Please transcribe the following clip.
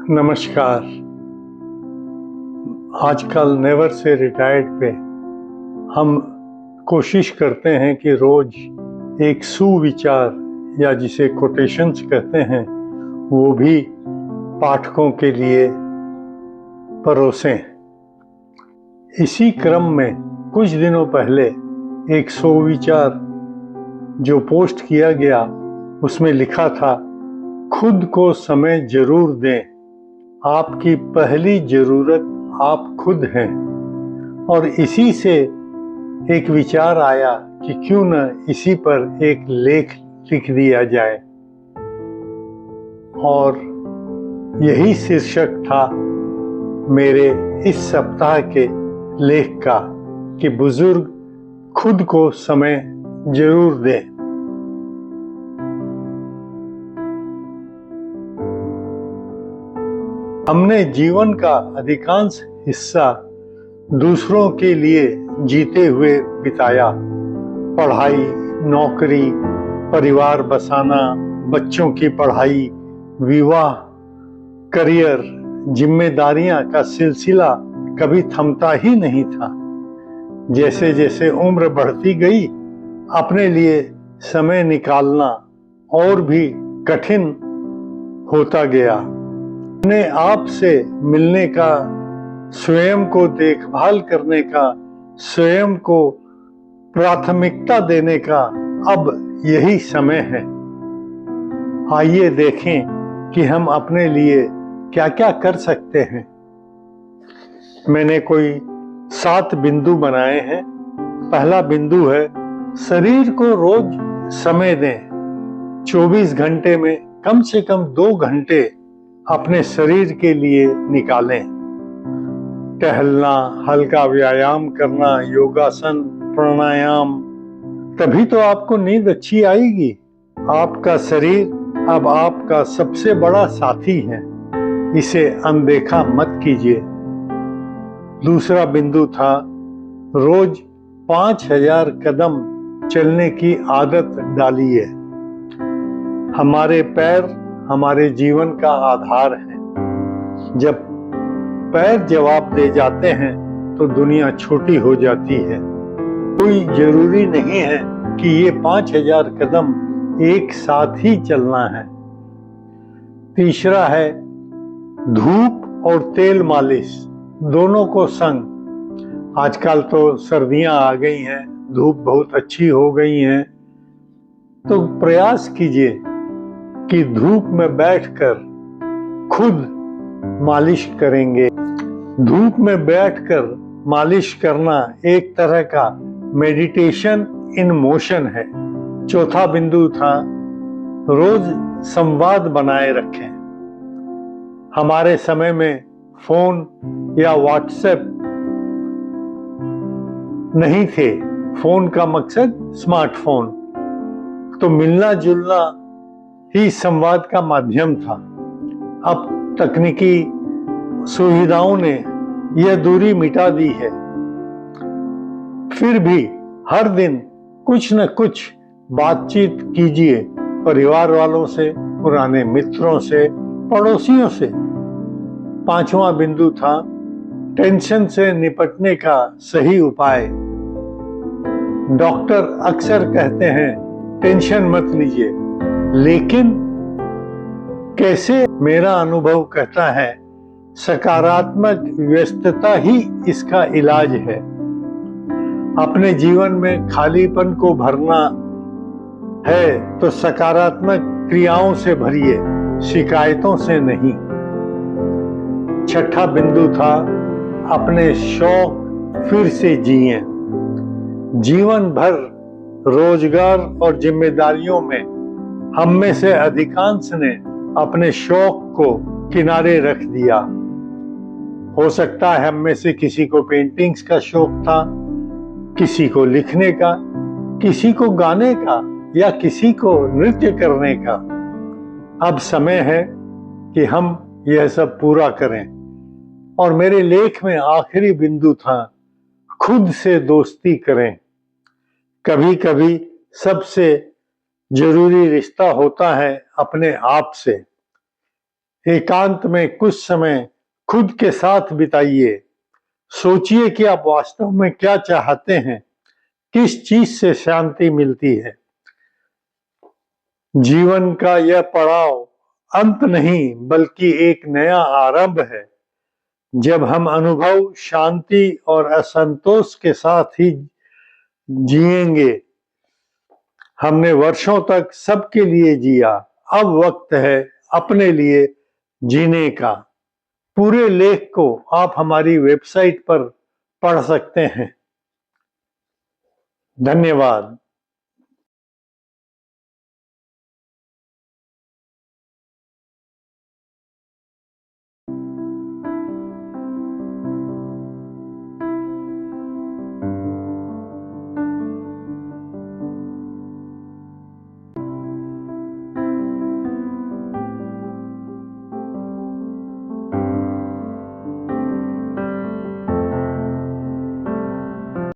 नमस्कार। आजकल never say retired पे हम कोशिश करते हैं कि रोज एक सुविचार या जिसे कोटेशंस कहते हैं वो भी पाठकों के लिए परोसें। इसी क्रम में कुछ दिनों पहले एक सुविचार जो पोस्ट किया गया उसमें लिखा था, खुद को समय जरूर दें, आपकी पहली जरूरत आप खुद हैं। और इसी से एक विचार आया कि क्यों न इसी पर एक लेख लिख दिया जाए, और यही शीर्षक था मेरे इस सप्ताह के लेख का कि बुजुर्ग खुद को समय जरूर दें। हमने जीवन का अधिकांश हिस्सा दूसरों के लिए जीते हुए बिताया। पढ़ाई, नौकरी, परिवार बसाना, बच्चों की पढ़ाई, विवाह, करियर, जिम्मेदारियां का सिलसिला कभी थमता ही नहीं था। जैसे जैसे उम्र बढ़ती गई, अपने लिए समय निकालना और भी कठिन होता गया। अपने आप से मिलने का, स्वयं को देखभाल करने का, स्वयं को प्राथमिकता देने का अब यही समय है। आइए देखें कि हम अपने लिए क्या क्या कर सकते हैं। मैंने कोई 7 बिंदु बनाए हैं। पहला बिंदु है, शरीर को रोज समय दें। 24 घंटे में कम से कम 2 घंटे अपने शरीर के लिए निकालें। टहलना, हल्का व्यायाम करना, योगासन, प्राणायाम, तभी तो आपको नींद अच्छी आएगी। आपका शरीर अब आपका सबसे बड़ा साथी है, इसे अनदेखा मत कीजिए। दूसरा बिंदु था, रोज 5000 कदम चलने की आदत डालिए। हमारे पैर हमारे जीवन का आधार है। जब पैर जवाब दे जाते हैं तो दुनिया छोटी हो जाती है। कोई जरूरी नहीं है कि ये 5000 कदम एक साथ ही चलना है। तीसरा है, धूप और तेल मालिश दोनों को संग। आजकल तो सर्दियां आ गई हैं, धूप बहुत अच्छी हो गई है, तो प्रयास कीजिए कि धूप में बैठकर खुद मालिश करेंगे। धूप में बैठकर मालिश करना एक तरह का मेडिटेशन इन मोशन है। चौथा बिंदु था, रोज संवाद बनाए रखें। हमारे समय में फोन या व्हाट्सएप नहीं थे। फोन का मकसद स्मार्टफोन, तो मिलना जुलना ही संवाद का माध्यम था। अब तकनीकी सुविधाओं ने यह दूरी मिटा दी है। फिर भी हर दिन कुछ न कुछ बातचीत कीजिए, परिवार वालों से, पुराने मित्रों से, पड़ोसियों से। पांचवा बिंदु था, टेंशन से निपटने का सही उपाय। डॉक्टर अक्सर कहते हैं टेंशन मत लीजिए, लेकिन कैसे? मेरा अनुभव कहता है सकारात्मक व्यस्तता ही इसका इलाज है। अपने जीवन में खालीपन को भरना है तो सकारात्मक क्रियाओं से भरिए, शिकायतों से नहीं। छठा बिंदु था, अपने शौक फिर से जिए। जीवन भर रोजगार और जिम्मेदारियों में हम में से अधिकांश ने अपने शौक को किनारे रख दिया। हो सकता है हम में से किसी को पेंटिंग्स का शौक था, किसी को लिखने का, किसी को गाने का, या किसी को नृत्य करने का। अब समय है कि हम यह सब पूरा करें। और मेरे लेख में आखिरी बिंदु था, खुद से दोस्ती करें। कभी कभी सबसे जरूरी रिश्ता होता है अपने आप से। एकांत में कुछ समय खुद के साथ बिताइए। सोचिए कि आप वास्तव में क्या चाहते हैं, किस चीज से शांति मिलती है। जीवन का यह पड़ाव अंत नहीं बल्कि एक नया आरंभ है। जब हम अनुभव, शांति और असंतोष के साथ ही जिएंगे। हमने वर्षों तक सबके लिए जिया, अब वक्त है अपने लिए जीने का। पूरे लेख को आप हमारी वेबसाइट पर पढ़ सकते हैं। धन्यवाद।